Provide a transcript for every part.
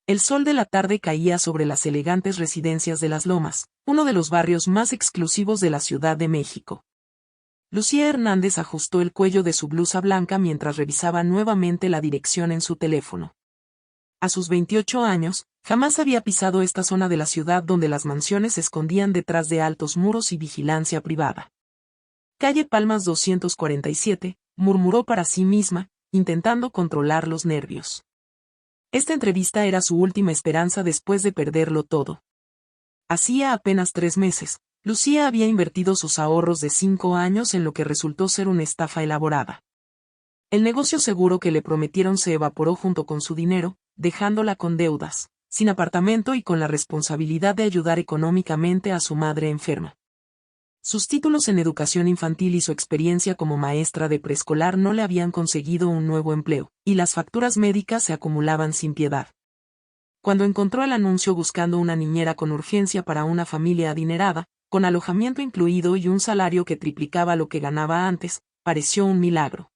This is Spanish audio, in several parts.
El sol de la tarde caía sobre las elegantes residencias de Las Lomas, uno de los barrios más exclusivos de la Ciudad de México. Lucía Hernández ajustó el cuello de su blusa blanca mientras revisaba nuevamente la dirección en su teléfono. A sus 28 años, jamás había pisado esta zona de la ciudad donde las mansiones se escondían detrás de altos muros y vigilancia privada. Calle Palmas 247, murmuró para sí misma, intentando controlar los nervios. Esta entrevista era su última esperanza después de perderlo todo. Hacía apenas 3 meses, Lucía había invertido sus ahorros de 5 años en lo que resultó ser una estafa elaborada. El negocio seguro que le prometieron se evaporó junto con su dinero, dejándola con deudas, sin apartamento y con la responsabilidad de ayudar económicamente a su madre enferma. Sus títulos en educación infantil y su experiencia como maestra de preescolar no le habían conseguido un nuevo empleo, y las facturas médicas se acumulaban sin piedad. Cuando encontró el anuncio buscando una niñera con urgencia para una familia adinerada, con alojamiento incluido y un salario que triplicaba lo que ganaba antes, pareció un milagro.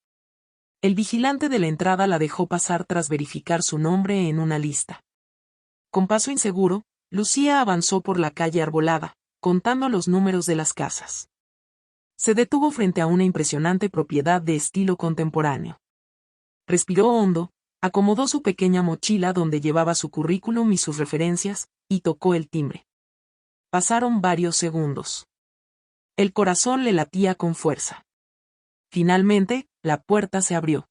El vigilante de la entrada la dejó pasar tras verificar su nombre en una lista. Con paso inseguro, Lucía avanzó por la calle arbolada, contando los números de las casas. Se detuvo frente a una impresionante propiedad de estilo contemporáneo. Respiró hondo, acomodó su pequeña mochila donde llevaba su currículum y sus referencias, y tocó el timbre. Pasaron varios segundos. El corazón le latía con fuerza. Finalmente, la puerta se abrió.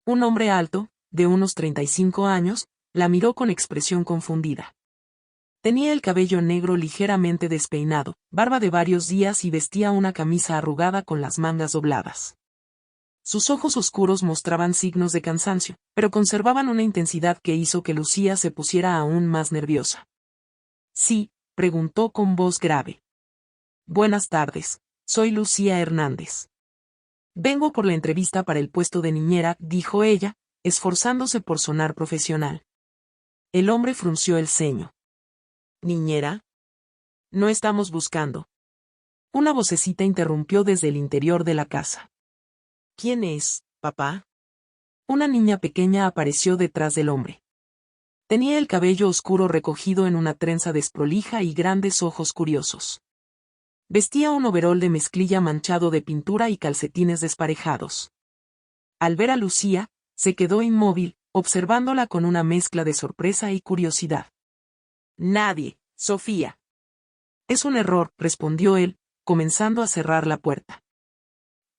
Un hombre alto, de unos 35 años, la miró con expresión confundida. Tenía el cabello negro ligeramente despeinado, barba de varios días y vestía una camisa arrugada con las mangas dobladas. Sus ojos oscuros mostraban signos de cansancio, pero conservaban una intensidad que hizo que Lucía se pusiera aún más nerviosa. «Sí», preguntó con voz grave. «Buenas tardes, soy Lucía Hernández». «Vengo por la entrevista para el puesto de niñera», dijo ella, esforzándose por sonar profesional. El hombre frunció el ceño. «¿Niñera? No estamos buscando». Una vocecita interrumpió desde el interior de la casa. «¿Quién es, papá?». Una niña pequeña apareció detrás del hombre. Tenía el cabello oscuro recogido en una trenza desprolija y grandes ojos curiosos. Vestía un overol de mezclilla manchado de pintura y calcetines desparejados. Al ver a Lucía, se quedó inmóvil, observándola con una mezcla de sorpresa y curiosidad. «Nadie, Sofía». «Es un error», respondió él, comenzando a cerrar la puerta.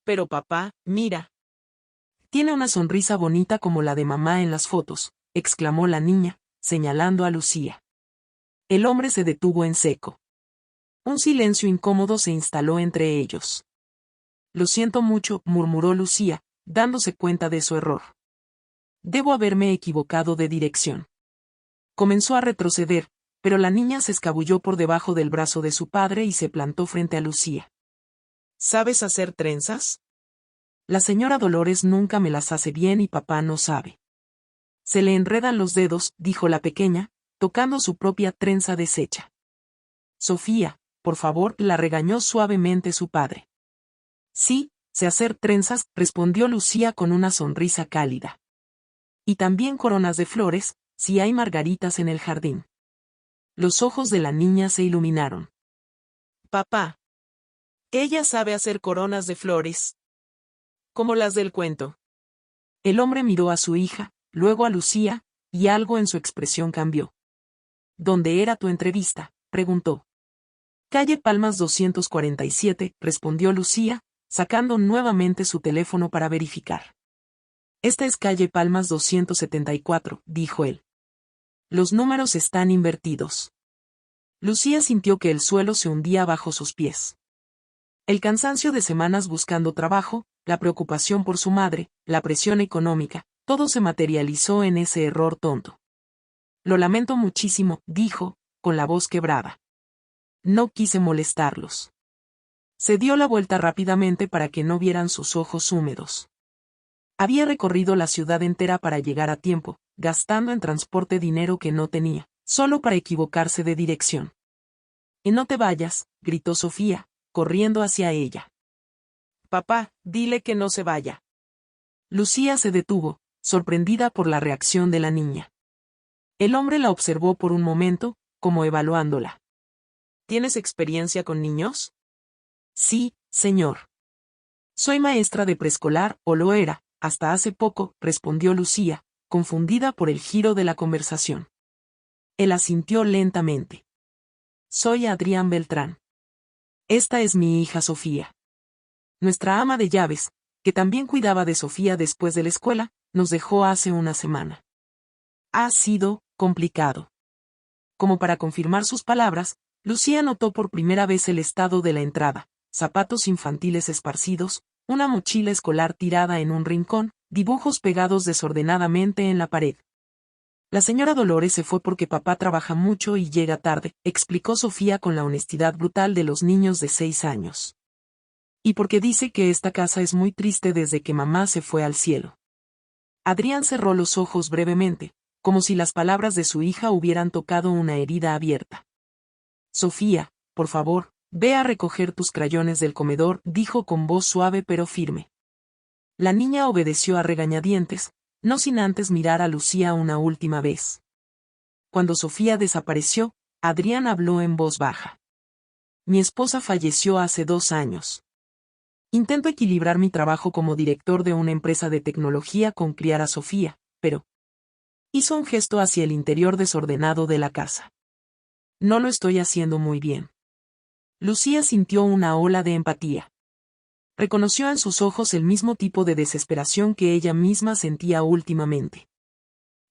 «Pero papá, mira». «Tiene una sonrisa bonita como la de mamá en las fotos», exclamó la niña, señalando a Lucía. El hombre se detuvo en seco. Un silencio incómodo se instaló entre ellos. «Lo siento mucho», murmuró Lucía, dándose cuenta de su error. «Debo haberme equivocado de dirección». Comenzó a retroceder, pero la niña se escabulló por debajo del brazo de su padre y se plantó frente a Lucía. «¿Sabes hacer trenzas?». «La señora Dolores nunca me las hace bien y papá no sabe». «Se le enredan los dedos», dijo la pequeña, tocando su propia trenza deshecha. «Sofía, por favor», la regañó suavemente su padre. «Sí, sé hacer trenzas», respondió Lucía con una sonrisa cálida. «Y también coronas de flores, si hay margaritas en el jardín». Los ojos de la niña se iluminaron. «Papá. Ella sabe hacer coronas de flores. Como las del cuento». El hombre miró a su hija, luego a Lucía, y algo en su expresión cambió. «¿Dónde era tu entrevista?», preguntó. «Calle Palmas 247», respondió Lucía, sacando nuevamente su teléfono para verificar. «Esta es calle Palmas 274», dijo él. «Los números están invertidos». Lucía sintió que el suelo se hundía bajo sus pies. El cansancio de semanas buscando trabajo, la preocupación por su madre, la presión económica, todo se materializó en ese error tonto. «Lo lamento muchísimo», dijo, con la voz quebrada. «No quise molestarlos». Se dio la vuelta rápidamente para que no vieran sus ojos húmedos. Había recorrido la ciudad entera para llegar a tiempo, gastando en transporte dinero que no tenía, solo para equivocarse de dirección. «Y no te vayas», gritó Sofía, corriendo hacia ella. «Papá, dile que no se vaya». Lucía se detuvo, sorprendida por la reacción de la niña. El hombre la observó por un momento, como evaluándola. ¿Tienes experiencia con niños? Sí, señor. Soy maestra de preescolar, o lo era, hasta hace poco, respondió Lucía, confundida por el giro de la conversación. Él asintió lentamente. Soy Adrián Beltrán. Esta es mi hija Sofía. Nuestra ama de llaves, que también cuidaba de Sofía después de la escuela, nos dejó hace una semana. Ha sido complicado. Como para confirmar sus palabras, Lucía notó por primera vez el estado de la entrada, zapatos infantiles esparcidos, una mochila escolar tirada en un rincón, dibujos pegados desordenadamente en la pared. La señora Dolores se fue porque papá trabaja mucho y llega tarde, explicó Sofía con la honestidad brutal de los niños de 6 años. Y porque dice que esta casa es muy triste desde que mamá se fue al cielo. Adrián cerró los ojos brevemente, como si las palabras de su hija hubieran tocado una herida abierta. Sofía, por favor, ve a recoger tus crayones del comedor, dijo con voz suave pero firme. La niña obedeció a regañadientes, no sin antes mirar a Lucía una última vez. Cuando Sofía desapareció, Adrián habló en voz baja. Mi esposa falleció hace 2 años. Intento equilibrar mi trabajo como director de una empresa de tecnología con criar a Sofía, pero... Hizo un gesto hacia el interior desordenado de la casa. No lo estoy haciendo muy bien. Lucía sintió una ola de empatía. Reconoció en sus ojos el mismo tipo de desesperación que ella misma sentía últimamente.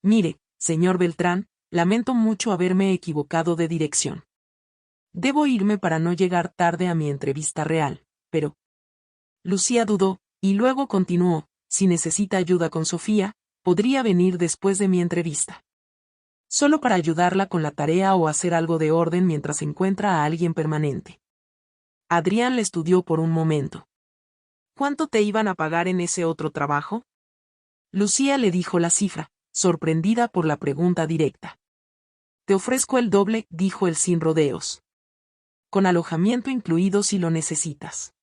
Mire, señor Beltrán, lamento mucho haberme equivocado de dirección. Debo irme para no llegar tarde a mi entrevista real, pero... Lucía dudó, y luego continuó, si necesita ayuda con Sofía, podría venir después de mi entrevista. Solo para ayudarla con la tarea o hacer algo de orden mientras encuentra a alguien permanente. Adrián le estudió por un momento. ¿Cuánto te iban a pagar en ese otro trabajo? Lucía le dijo la cifra, sorprendida por la pregunta directa. Te ofrezco el doble, dijo él sin rodeos. Con alojamiento incluido si lo necesitas.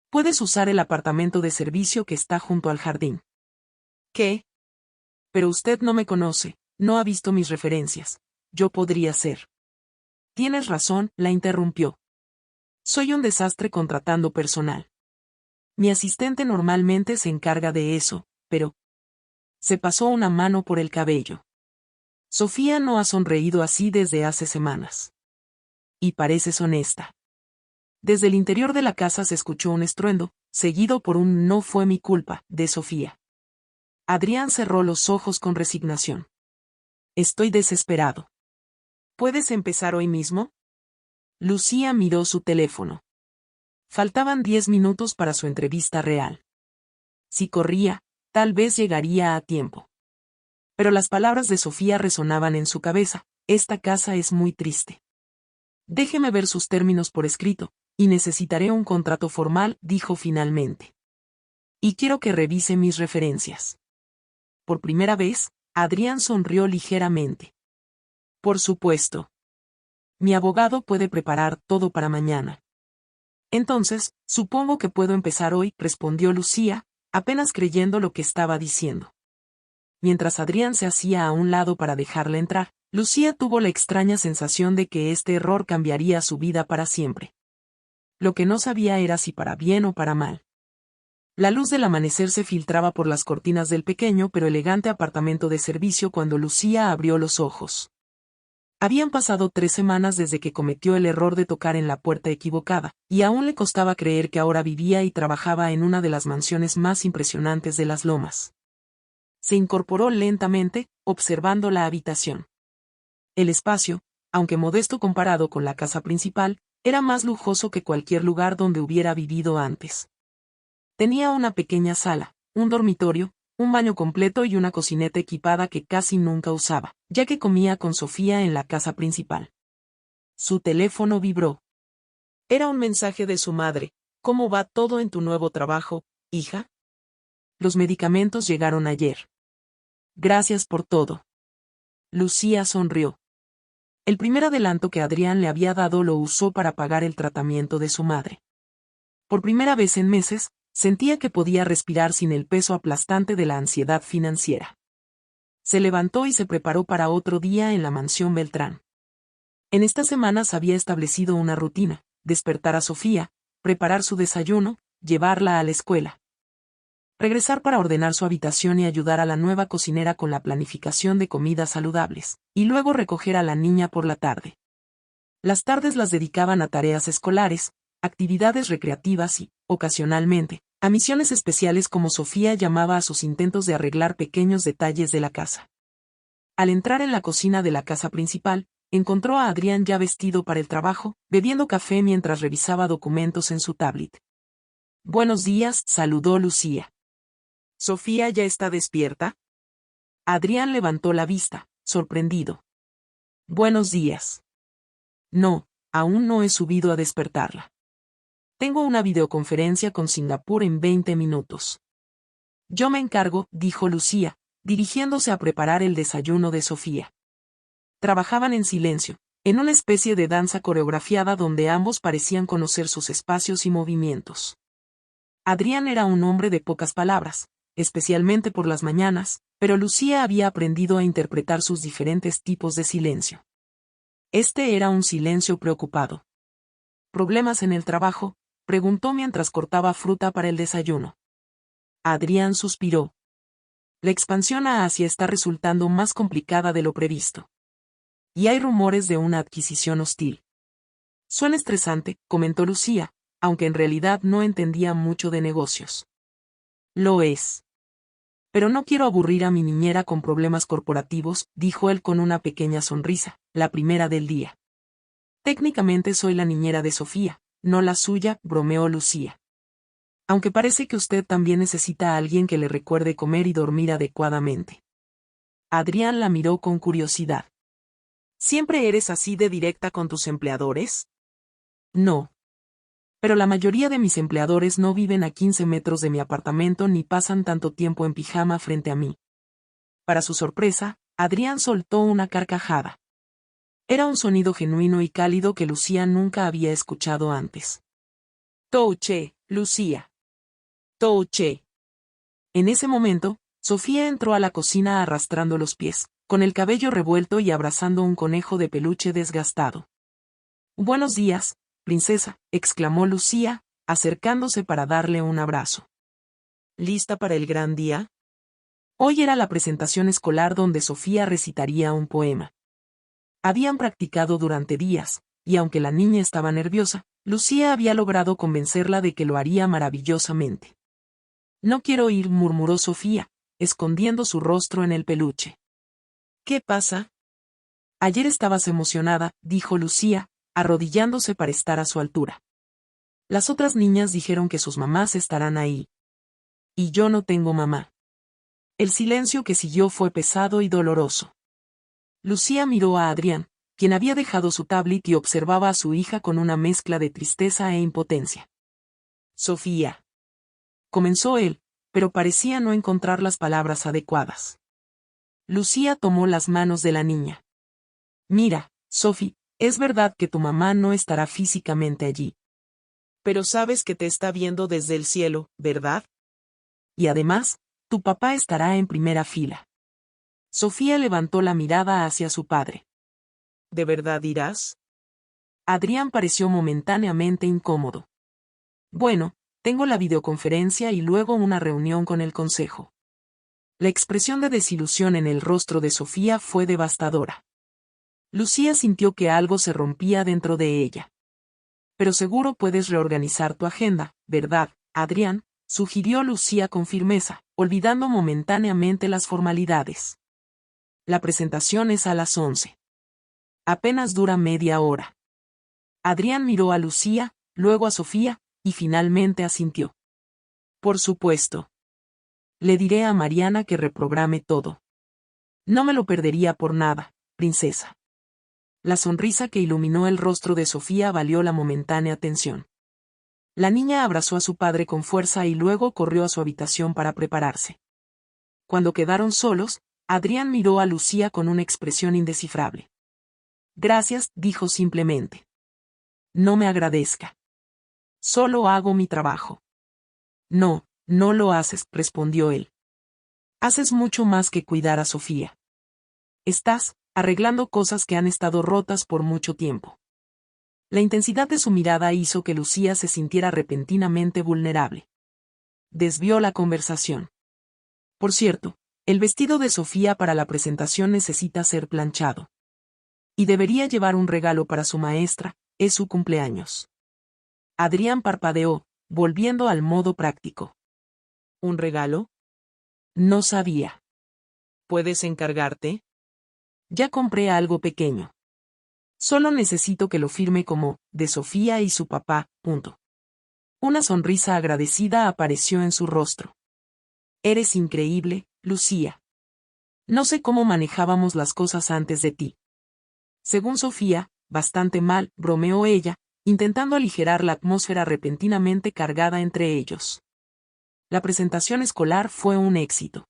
Puedes usar el apartamento de servicio que está junto al jardín. ¿Qué? Pero usted no me conoce, no ha visto mis referencias. Yo podría ser. Tienes razón, la interrumpió. Soy un desastre contratando personal. Mi asistente normalmente se encarga de eso, pero... Se pasó una mano por el cabello. Sofía no ha sonreído así desde hace semanas. Y pareces honesta. Desde el interior de la casa se escuchó un estruendo, seguido por un no fue mi culpa, de Sofía. Adrián cerró los ojos con resignación. Estoy desesperado. ¿Puedes empezar hoy mismo? Lucía miró su teléfono. Faltaban 10 minutos para su entrevista real. Si corría, tal vez llegaría a tiempo. Pero las palabras de Sofía resonaban en su cabeza, esta casa es muy triste. Déjeme ver sus términos por escrito, y necesitaré un contrato formal, dijo finalmente. Y quiero que revise mis referencias. Por primera vez, Adrián sonrió ligeramente. Por supuesto. Mi abogado puede preparar todo para mañana. Entonces, supongo que puedo empezar hoy, respondió Lucía, apenas creyendo lo que estaba diciendo. Mientras Adrián se hacía a un lado para dejarla entrar, Lucía tuvo la extraña sensación de que este error cambiaría su vida para siempre. Lo que no sabía era si para bien o para mal. La luz del amanecer se filtraba por las cortinas del pequeño pero elegante apartamento de servicio cuando Lucía abrió los ojos. Habían pasado 3 semanas desde que cometió el error de tocar en la puerta equivocada, y aún le costaba creer que ahora vivía y trabajaba en una de las mansiones más impresionantes de las Lomas. Se incorporó lentamente, observando la habitación. El espacio, aunque modesto comparado con la casa principal, era más lujoso que cualquier lugar donde hubiera vivido antes. Tenía una pequeña sala, un dormitorio, un baño completo y una cocineta equipada que casi nunca usaba, ya que comía con Sofía en la casa principal. Su teléfono vibró. Era un mensaje de su madre. ¿Cómo va todo en tu nuevo trabajo, hija? Los medicamentos llegaron ayer. Gracias por todo. Lucía sonrió. El primer adelanto que Adrián le había dado lo usó para pagar el tratamiento de su madre. Por primera vez en meses, sentía que podía respirar sin el peso aplastante de la ansiedad financiera. Se levantó y se preparó para otro día en la mansión Beltrán. En estas semanas había establecido una rutina: despertar a Sofía, preparar su desayuno, llevarla a la escuela, regresar para ordenar su habitación y ayudar a la nueva cocinera con la planificación de comidas saludables, y luego recoger a la niña por la tarde. Las tardes las dedicaban a tareas escolares, actividades recreativas y, ocasionalmente, a misiones especiales como Sofía llamaba a sus intentos de arreglar pequeños detalles de la casa. Al entrar en la cocina de la casa principal, encontró a Adrián ya vestido para el trabajo, bebiendo café mientras revisaba documentos en su tablet. «Buenos días», saludó Lucía. «¿Sofía ya está despierta?» Adrián levantó la vista, sorprendido. «Buenos días. No, aún no he subido a despertarla. Tengo una videoconferencia con Singapur en 20 minutos. Yo me encargo», dijo Lucía, dirigiéndose a preparar el desayuno de Sofía. Trabajaban en silencio, en una especie de danza coreografiada donde ambos parecían conocer sus espacios y movimientos. Adrián era un hombre de pocas palabras, especialmente por las mañanas, pero Lucía había aprendido a interpretar sus diferentes tipos de silencio. Este era un silencio preocupado. «¿Problemas en el trabajo?», preguntó mientras cortaba fruta para el desayuno. Adrián suspiró. «La expansión a Asia está resultando más complicada de lo previsto. Y hay rumores de una adquisición hostil». «Suena estresante», comentó Lucía, aunque en realidad no entendía mucho de negocios. «Lo es. Pero no quiero aburrir a mi niñera con problemas corporativos», dijo él con una pequeña sonrisa, la primera del día. «Técnicamente soy la niñera de Sofía, no la suya», bromeó Lucía. «Aunque parece que usted también necesita a alguien que le recuerde comer y dormir adecuadamente». Adrián la miró con curiosidad. «¿Siempre eres así de directa con tus empleadores?» «No. Pero la mayoría de mis empleadores no viven a 15 metros de mi apartamento ni pasan tanto tiempo en pijama frente a mí». Para su sorpresa, Adrián soltó una carcajada. Era un sonido genuino y cálido que Lucía nunca había escuchado antes. «Touché, Lucía. Touché». En ese momento, Sofía entró a la cocina arrastrando los pies, con el cabello revuelto y abrazando un conejo de peluche desgastado. «Buenos días, princesa», exclamó Lucía, acercándose para darle un abrazo. «¿Lista para el gran día?» Hoy era la presentación escolar donde Sofía recitaría un poema. Habían practicado durante días, y aunque la niña estaba nerviosa, Lucía había logrado convencerla de que lo haría maravillosamente. «No quiero ir», murmuró Sofía, escondiendo su rostro en el peluche. «¿Qué pasa?» «Ayer estabas emocionada», dijo Lucía, arrodillándose para estar a su altura. «Las otras niñas dijeron que sus mamás estarán ahí. Y yo no tengo mamá». El silencio que siguió fue pesado y doloroso. Lucía miró a Adrián, quien había dejado su tablet y observaba a su hija con una mezcla de tristeza e impotencia. «Sofía», comenzó él, pero parecía no encontrar las palabras adecuadas. Lucía tomó las manos de la niña. «Mira, Sophie, es verdad que tu mamá no estará físicamente allí. Pero sabes que te está viendo desde el cielo, ¿verdad? Y además, tu papá estará en primera fila». Sofía levantó la mirada hacia su padre. «¿De verdad irás?» Adrián pareció momentáneamente incómodo. «Bueno, tengo la videoconferencia y luego una reunión con el consejo». La expresión de desilusión en el rostro de Sofía fue devastadora. Lucía sintió que algo se rompía dentro de ella. «Pero seguro puedes reorganizar tu agenda, ¿verdad, Adrián?», sugirió Lucía con firmeza, olvidando momentáneamente las formalidades. «La presentación es a las 11. Apenas dura media hora». Adrián miró a Lucía, luego a Sofía, y finalmente asintió. «Por supuesto. Le diré a Mariana que reprograme todo. No me lo perdería por nada, princesa». La sonrisa que iluminó el rostro de Sofía valió la momentánea tensión. La niña abrazó a su padre con fuerza y luego corrió a su habitación para prepararse. Cuando quedaron solos, Adrián miró a Lucía con una expresión indescifrable. «Gracias», dijo simplemente. «No me agradezca. Solo hago mi trabajo». «No, no lo haces», respondió él. Haces mucho más que cuidar a Sofía. Estás arreglando cosas que han estado rotas por mucho tiempo. La intensidad de su mirada hizo que Lucía se sintiera repentinamente vulnerable. Desvió la conversación. Por cierto, el vestido de Sofía para la presentación necesita ser planchado. Y debería llevar un regalo para su maestra, es su cumpleaños. Adrián parpadeó, volviendo al modo práctico. ¿Un regalo? No sabía. ¿Puedes encargarte? Ya compré algo pequeño. Solo necesito que lo firme como, de Sofía y su papá, punto. Una sonrisa agradecida apareció en su rostro. Eres increíble, Lucía. No sé cómo manejábamos las cosas antes de ti. Según Sofía, bastante mal, bromeó ella, intentando aligerar la atmósfera repentinamente cargada entre ellos. La presentación escolar fue un éxito.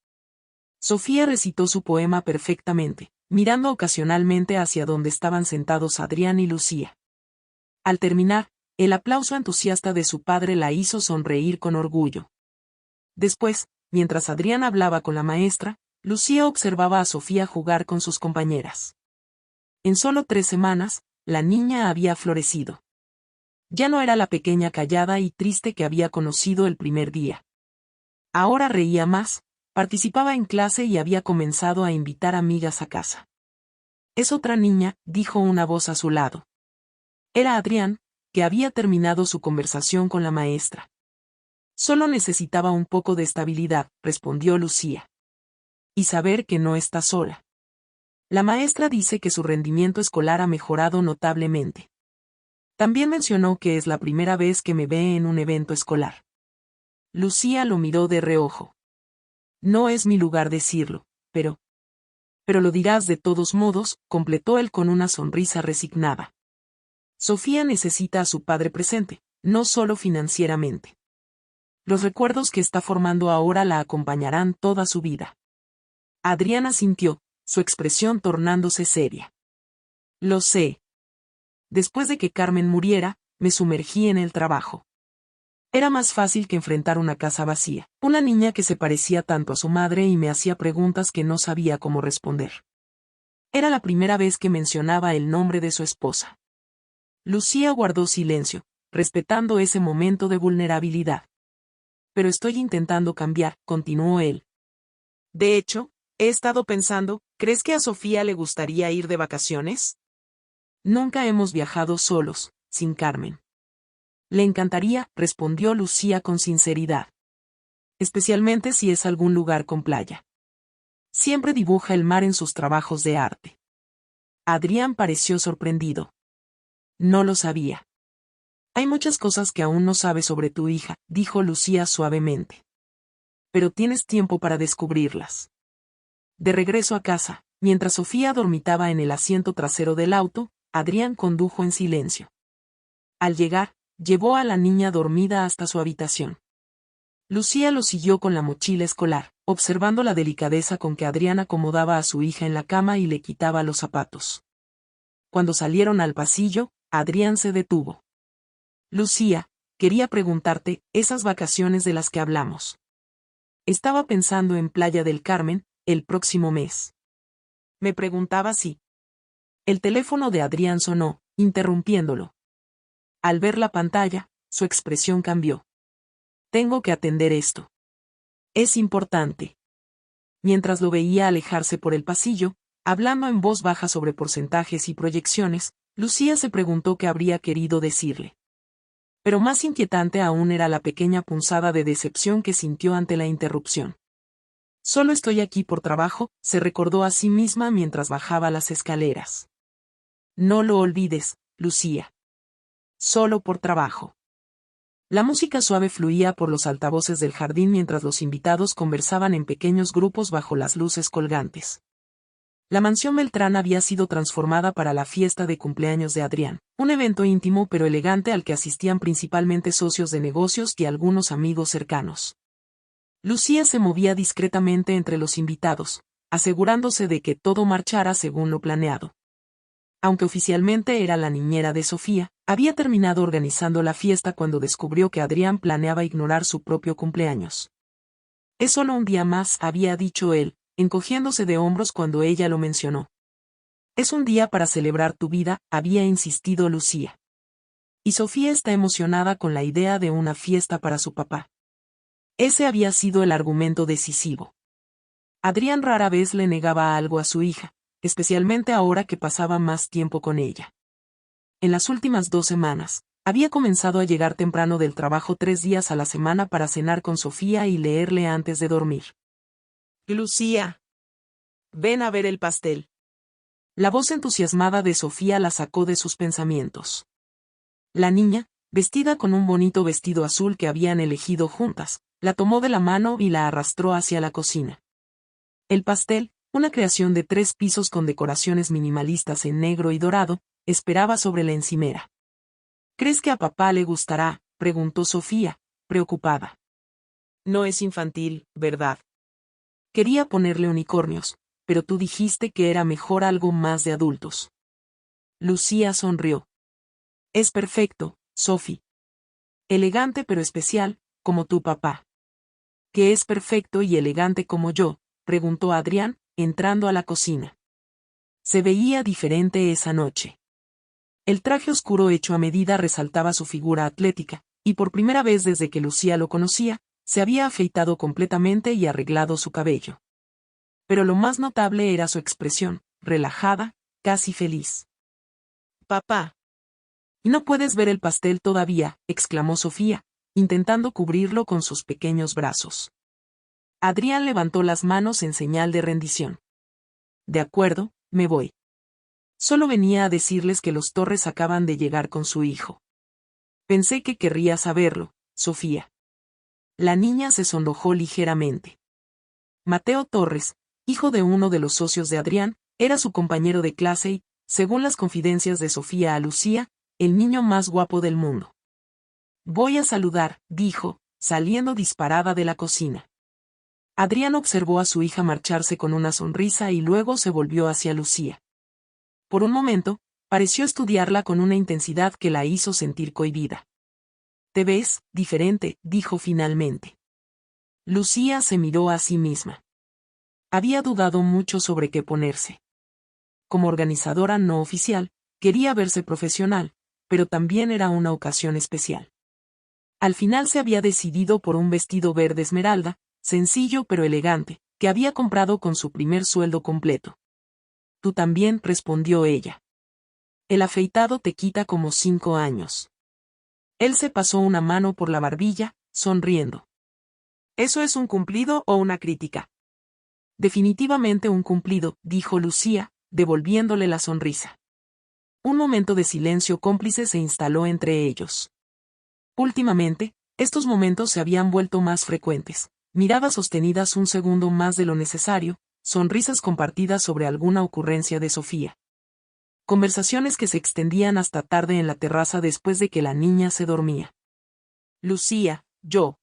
Sofía recitó su poema perfectamente, mirando ocasionalmente hacia donde estaban sentados Adrián y Lucía. Al terminar, el aplauso entusiasta de su padre la hizo sonreír con orgullo. Después, mientras Adrián hablaba con la maestra, Lucía observaba a Sofía jugar con sus compañeras. En solo 3 semanas, la niña había florecido. Ya no era la pequeña callada y triste que había conocido el primer día. Ahora reía más, participaba en clase y había comenzado a invitar amigas a casa. Es otra niña, dijo una voz a su lado. Era Adrián, que había terminado su conversación con la maestra. Solo necesitaba un poco de estabilidad, respondió Lucía. Y saber que no está sola. La maestra dice que su rendimiento escolar ha mejorado notablemente. También mencionó que es la primera vez que me ve en un evento escolar. Lucía lo miró de reojo. No es mi lugar decirlo, pero lo dirás de todos modos, completó él con una sonrisa resignada. Sofía necesita a su padre presente, no solo financieramente. Los recuerdos que está formando ahora la acompañarán toda su vida. Adriana sintió, su expresión tornándose seria. Lo sé. Después de que Carmen muriera, me sumergí en el trabajo. Era más fácil que enfrentar una casa vacía, una niña que se parecía tanto a su madre y me hacía preguntas que no sabía cómo responder. Era la primera vez que mencionaba el nombre de su esposa. Lucía guardó silencio, respetando ese momento de vulnerabilidad. Pero estoy intentando cambiar, continuó él. De hecho, he estado pensando, ¿crees que a Sofía le gustaría ir de vacaciones? Nunca hemos viajado solos, sin Carmen. Le encantaría, respondió Lucía con sinceridad. Especialmente si es algún lugar con playa. Siempre dibuja el mar en sus trabajos de arte. Adrián pareció sorprendido. No lo sabía. Hay muchas cosas que aún no sabes sobre tu hija, dijo Lucía suavemente. Pero tienes tiempo para descubrirlas. De regreso a casa, mientras Sofía dormitaba en el asiento trasero del auto, Adrián condujo en silencio. Al llegar, llevó a la niña dormida hasta su habitación. Lucía lo siguió con la mochila escolar, observando la delicadeza con que Adrián acomodaba a su hija en la cama y le quitaba los zapatos. Cuando salieron al pasillo, Adrián se detuvo. Lucía, quería preguntarte, esas vacaciones de las que hablamos. Estaba pensando en Playa del Carmen, el próximo mes. Me preguntaba si. El teléfono de Adrián sonó, interrumpiéndolo. Al ver la pantalla, su expresión cambió. Tengo que atender esto. Es importante. Mientras lo veía alejarse por el pasillo, hablando en voz baja sobre porcentajes y proyecciones, Lucía se preguntó qué habría querido decirle. Pero más inquietante aún era la pequeña punzada de decepción que sintió ante la interrupción. Solo estoy aquí por trabajo, se recordó a sí misma mientras bajaba las escaleras. No lo olvides, Lucía. Solo por trabajo. La música suave fluía por los altavoces del jardín mientras los invitados conversaban en pequeños grupos bajo las luces colgantes. La mansión Beltrán había sido transformada para la fiesta de cumpleaños de Adrián, un evento íntimo pero elegante al que asistían principalmente socios de negocios y algunos amigos cercanos. Lucía se movía discretamente entre los invitados, asegurándose de que todo marchara según lo planeado. Aunque oficialmente era la niñera de Sofía, había terminado organizando la fiesta cuando descubrió que Adrián planeaba ignorar su propio cumpleaños. Es solo un día más, había dicho él, encogiéndose de hombros cuando ella lo mencionó. Es un día para celebrar tu vida, había insistido Lucía. Y Sofía está emocionada con la idea de una fiesta para su papá. Ese había sido el argumento decisivo. Adrián rara vez le negaba algo a su hija, especialmente ahora que pasaba más tiempo con ella. En las últimas 2 semanas, había comenzado a llegar temprano del trabajo 3 días a la semana para cenar con Sofía y leerle antes de dormir. Lucía. Ven a ver el pastel. La voz entusiasmada de Sofía la sacó de sus pensamientos. La niña, vestida con un bonito vestido azul que habían elegido juntas, la tomó de la mano y la arrastró hacia la cocina. El pastel, una creación de 3 pisos con decoraciones minimalistas en negro y dorado, esperaba sobre la encimera. ¿Crees que a papá le gustará?, preguntó Sofía, preocupada. No es infantil, ¿verdad? Quería ponerle unicornios, pero tú dijiste que era mejor algo más de adultos. Lucía sonrió. Es perfecto, Sophie. Elegante pero especial, como tu papá. ¿Qué es perfecto y elegante como yo?, preguntó Adrián, entrando a la cocina. Se veía diferente esa noche. El traje oscuro hecho a medida resaltaba su figura atlética, y por primera vez desde que Lucía lo conocía, se había afeitado completamente y arreglado su cabello. Pero lo más notable era su expresión, relajada, casi feliz. Papá. ¿No puedes ver el pastel todavía?, exclamó Sofía, intentando cubrirlo con sus pequeños brazos. Adrián levantó las manos en señal de rendición. De acuerdo, me voy. Solo venía a decirles que los Torres acaban de llegar con su hijo. Pensé que querría saberlo, Sofía. La niña se sonrojó ligeramente. Mateo Torres, hijo de uno de los socios de Adrián, era su compañero de clase y, según las confidencias de Sofía a Lucía, el niño más guapo del mundo. Voy a saludar, dijo, saliendo disparada de la cocina. Adrián observó a su hija marcharse con una sonrisa y luego se volvió hacia Lucía. Por un momento, pareció estudiarla con una intensidad que la hizo sentir cohibida. Te ves diferente, dijo finalmente. Lucía se miró a sí misma. Había dudado mucho sobre qué ponerse. Como organizadora no oficial, quería verse profesional, pero también era una ocasión especial. Al final se había decidido por un vestido verde esmeralda, sencillo pero elegante, que había comprado con su primer sueldo completo. Tú también, respondió ella. El afeitado te quita como 5 años. Él se pasó una mano por la barbilla, sonriendo. ¿Eso es un cumplido o una crítica? Definitivamente un cumplido, dijo Lucía, devolviéndole la sonrisa. Un momento de silencio cómplice se instaló entre ellos. Últimamente, estos momentos se habían vuelto más frecuentes. Miradas sostenidas un segundo más de lo necesario, sonrisas compartidas sobre alguna ocurrencia de Sofía. Conversaciones que se extendían hasta tarde en la terraza después de que la niña se dormía. Lucía, yo.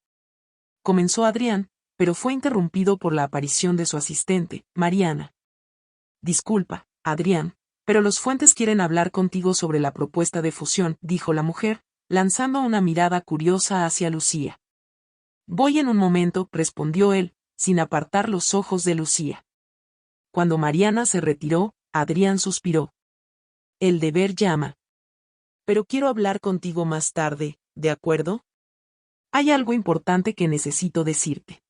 Comenzó Adrián, pero fue interrumpido por la aparición de su asistente, Mariana. Disculpa, Adrián, pero los Fuentes quieren hablar contigo sobre la propuesta de fusión, dijo la mujer, lanzando una mirada curiosa hacia Lucía. Voy en un momento, respondió él, sin apartar los ojos de Lucía. Cuando Mariana se retiró, Adrián suspiró. El deber llama. Pero quiero hablar contigo más tarde, ¿de acuerdo? Hay algo importante que necesito decirte.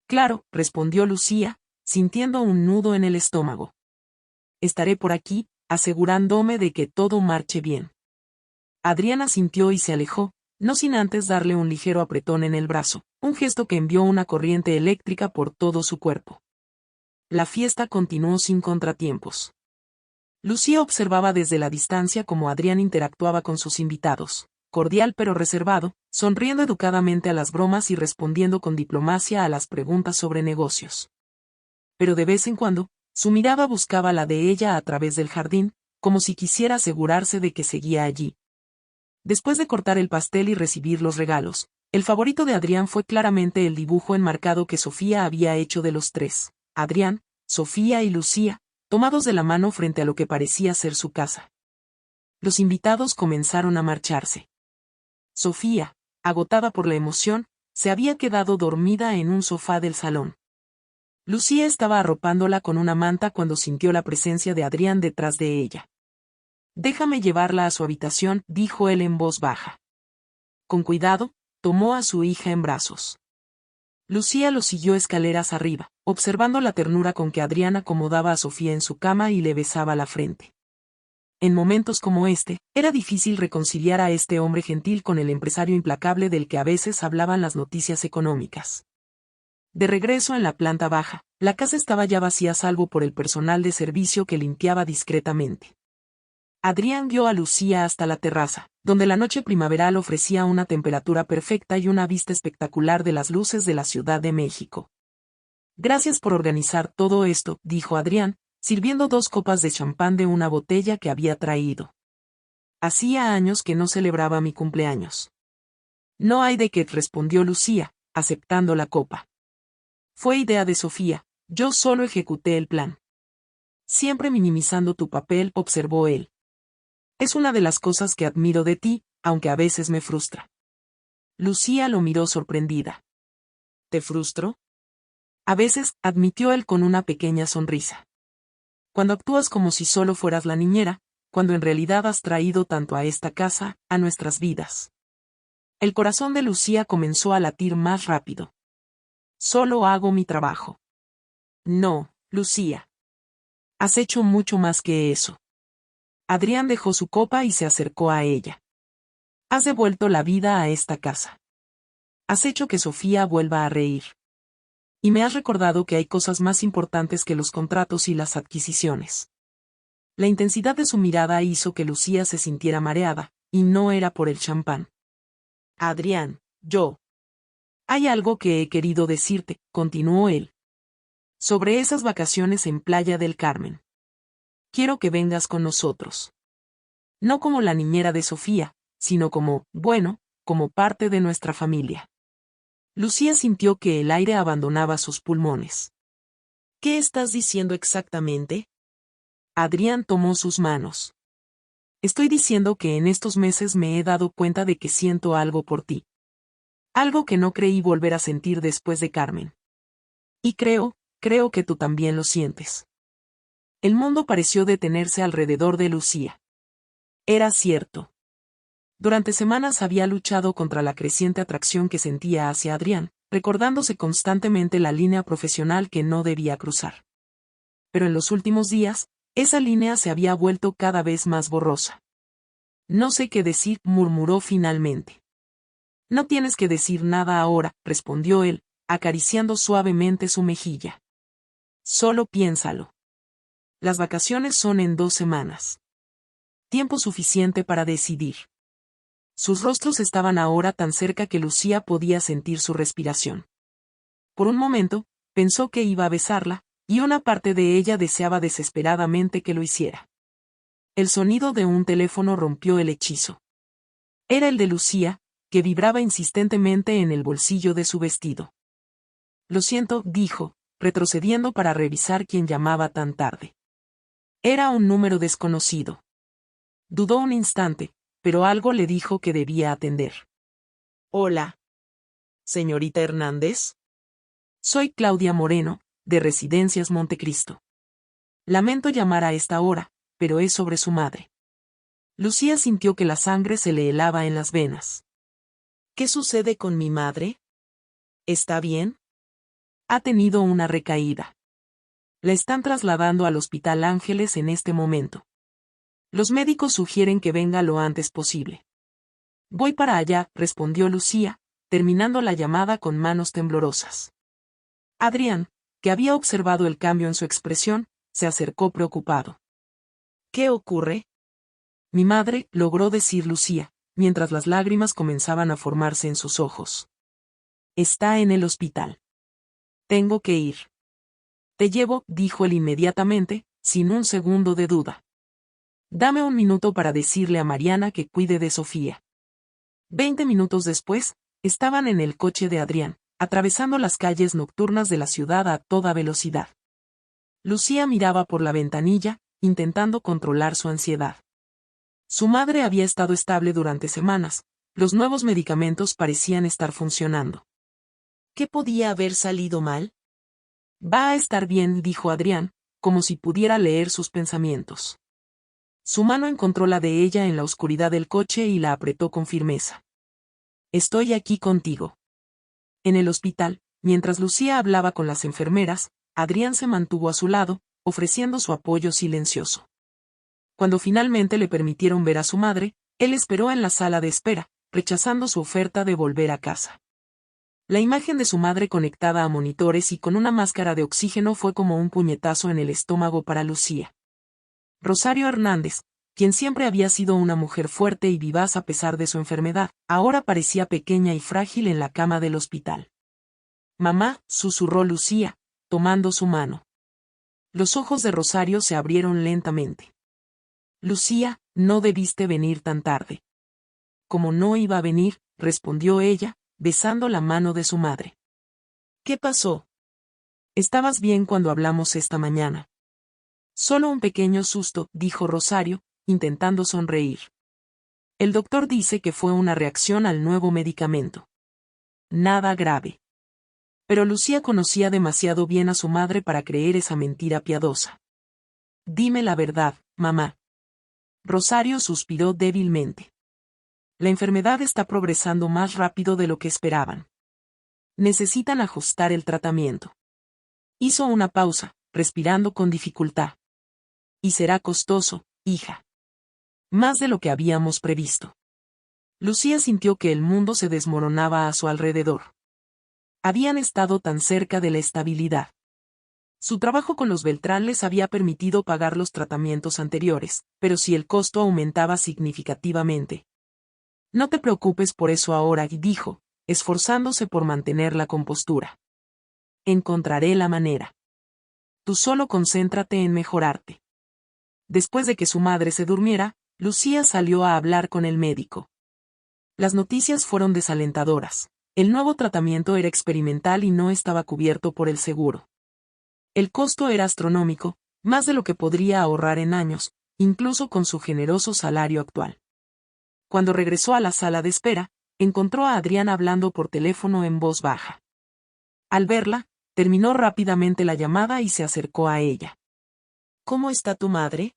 Claro, respondió Lucía, sintiendo un nudo en el estómago. Estaré por aquí, asegurándome de que todo marche bien. Adrián asintió y se alejó, no sin antes darle un ligero apretón en el brazo, un gesto que envió una corriente eléctrica por todo su cuerpo. La fiesta continuó sin contratiempos. Lucía observaba desde la distancia cómo Adrián interactuaba con sus invitados, cordial pero reservado, sonriendo educadamente a las bromas y respondiendo con diplomacia a las preguntas sobre negocios. Pero de vez en cuando, su mirada buscaba la de ella a través del jardín, como si quisiera asegurarse de que seguía allí. Después de cortar el pastel y recibir los regalos, el favorito de Adrián fue claramente el dibujo enmarcado que Sofía había hecho de los 3, Adrián, Sofía y Lucía, tomados de la mano frente a lo que parecía ser su casa. Los invitados comenzaron a marcharse. Sofía, agotada por la emoción, se había quedado dormida en un sofá del salón. Lucía estaba arropándola con una manta cuando sintió la presencia de Adrián detrás de ella. «Déjame llevarla a su habitación», dijo él en voz baja. Con cuidado, tomó a su hija en brazos. Lucía lo siguió escaleras arriba, observando la ternura con que Adrián acomodaba a Sofía en su cama y le besaba la frente. En momentos como este, era difícil reconciliar a este hombre gentil con el empresario implacable del que a veces hablaban las noticias económicas. De regreso en la planta baja, la casa estaba ya vacía salvo por el personal de servicio que limpiaba discretamente. Adrián guió a Lucía hasta la terraza, donde la noche primaveral ofrecía una temperatura perfecta y una vista espectacular de las luces de la Ciudad de México. «Gracias por organizar todo esto», dijo Adrián, sirviendo 2 copas de champán de una botella que había traído. «Hacía años que no celebraba mi cumpleaños». «No hay de qué», respondió Lucía, aceptando la copa. «Fue idea de Sofía, yo solo ejecuté el plan». «Siempre minimizando tu papel», observó él. «Es una de las cosas que admiro de ti, aunque a veces me frustra». Lucía lo miró sorprendida. «¿Te frustro?» «A veces», admitió él con una pequeña sonrisa. «Cuando actúas como si solo fueras la niñera, cuando en realidad has traído tanto a esta casa, a nuestras vidas». El corazón de Lucía comenzó a latir más rápido. «Solo hago mi trabajo». «No, Lucía. Has hecho mucho más que eso». Adrián dejó su copa y se acercó a ella. «Has devuelto la vida a esta casa. Has hecho que Sofía vuelva a reír. Y me has recordado que hay cosas más importantes que los contratos y las adquisiciones». La intensidad de su mirada hizo que Lucía se sintiera mareada, y no era por el champán. «Adrián, hay algo que he querido decirte», continuó él. «Sobre esas vacaciones en Playa del Carmen. Quiero que vengas con nosotros. No como la niñera de Sofía, sino como parte de nuestra familia». Lucía sintió que el aire abandonaba sus pulmones. «¿Qué estás diciendo exactamente?» Adrián tomó sus manos. «Estoy diciendo que en estos meses me he dado cuenta de que siento algo por ti. Algo que no creí volver a sentir después de Carmen. Y creo que tú también lo sientes». El mundo pareció detenerse alrededor de Lucía. Era cierto. Durante semanas había luchado contra la creciente atracción que sentía hacia Adrián, recordándose constantemente la línea profesional que no debía cruzar. Pero en los últimos días, esa línea se había vuelto cada vez más borrosa. «No sé qué decir», murmuró finalmente. «No tienes que decir nada ahora», respondió él, acariciando suavemente su mejilla. «Solo piénsalo. Las vacaciones son en 2 semanas. Tiempo suficiente para decidir». Sus rostros estaban ahora tan cerca que Lucía podía sentir su respiración. Por un momento, pensó que iba a besarla, y una parte de ella deseaba desesperadamente que lo hiciera. El sonido de un teléfono rompió el hechizo. Era el de Lucía, que vibraba insistentemente en el bolsillo de su vestido. «Lo siento», dijo, retrocediendo para revisar quién llamaba tan tarde. Era un número desconocido. Dudó un instante, pero algo le dijo que debía atender. «Hola. ¿Señorita Hernández?» «Soy Claudia Moreno, de Residencias Montecristo. Lamento llamar a esta hora, pero es sobre su madre». Lucía sintió que la sangre se le helaba en las venas. «¿Qué sucede con mi madre? ¿Está bien?» «Ha tenido una recaída. La están trasladando al Hospital Ángeles en este momento. Los médicos sugieren que venga lo antes posible». «Voy para allá», respondió Lucía, terminando la llamada con manos temblorosas. Adrián, que había observado el cambio en su expresión, se acercó preocupado. «¿Qué ocurre?» «Mi madre», logró decir Lucía, mientras las lágrimas comenzaban a formarse en sus ojos. «Está en el hospital. Tengo que ir». «Te llevo», dijo él inmediatamente, sin un segundo de duda. «Dame un minuto para decirle a Mariana que cuide de Sofía». 20 minutos después, estaban en el coche de Adrián, atravesando las calles nocturnas de la ciudad a toda velocidad. Lucía miraba por la ventanilla, intentando controlar su ansiedad. Su madre había estado estable durante semanas, los nuevos medicamentos parecían estar funcionando. ¿Qué podía haber salido mal? Va a estar bien, dijo Adrián, como si pudiera leer sus pensamientos. Su mano encontró la de ella en la oscuridad del coche y la apretó con firmeza. Estoy aquí contigo. En el hospital, mientras Lucía hablaba con las enfermeras, Adrián se mantuvo a su lado, ofreciendo su apoyo silencioso. Cuando finalmente le permitieron ver a su madre, él esperó en la sala de espera, rechazando su oferta de volver a casa. La imagen de su madre conectada a monitores y con una máscara de oxígeno fue como un puñetazo en el estómago para Lucía. Rosario Hernández, quien siempre había sido una mujer fuerte y vivaz a pesar de su enfermedad, ahora parecía pequeña y frágil en la cama del hospital. Mamá, susurró Lucía, tomando su mano. Los ojos de Rosario se abrieron lentamente. Lucía, no debiste venir tan tarde. Como no iba a venir, respondió ella, besando la mano de su madre. ¿Qué pasó? Estabas bien cuando hablamos esta mañana. Solo un pequeño susto, dijo Rosario, intentando sonreír. El doctor dice que fue una reacción al nuevo medicamento. Nada grave. Pero Lucía conocía demasiado bien a su madre para creer esa mentira piadosa. Dime la verdad, mamá. Rosario suspiró débilmente. La enfermedad está progresando más rápido de lo que esperaban. Necesitan ajustar el tratamiento. Hizo una pausa, respirando con dificultad. Y será costoso, hija. Más de lo que habíamos previsto. Lucía sintió que el mundo se desmoronaba a su alrededor. Habían estado tan cerca de la estabilidad. Su trabajo con los Beltrán les había permitido pagar los tratamientos anteriores, pero si el costo aumentaba significativamente. No te preocupes por eso ahora, dijo, esforzándose por mantener la compostura. Encontraré la manera. Tú solo concéntrate en mejorarte. Después de que su madre se durmiera, Lucía salió a hablar con el médico. Las noticias fueron desalentadoras. El nuevo tratamiento era experimental y no estaba cubierto por el seguro. El costo era astronómico, más de lo que podría ahorrar en años, incluso con su generoso salario actual. Cuando regresó a la sala de espera, encontró a Adrián hablando por teléfono en voz baja. Al verla, terminó rápidamente la llamada y se acercó a ella. ¿Cómo está tu madre?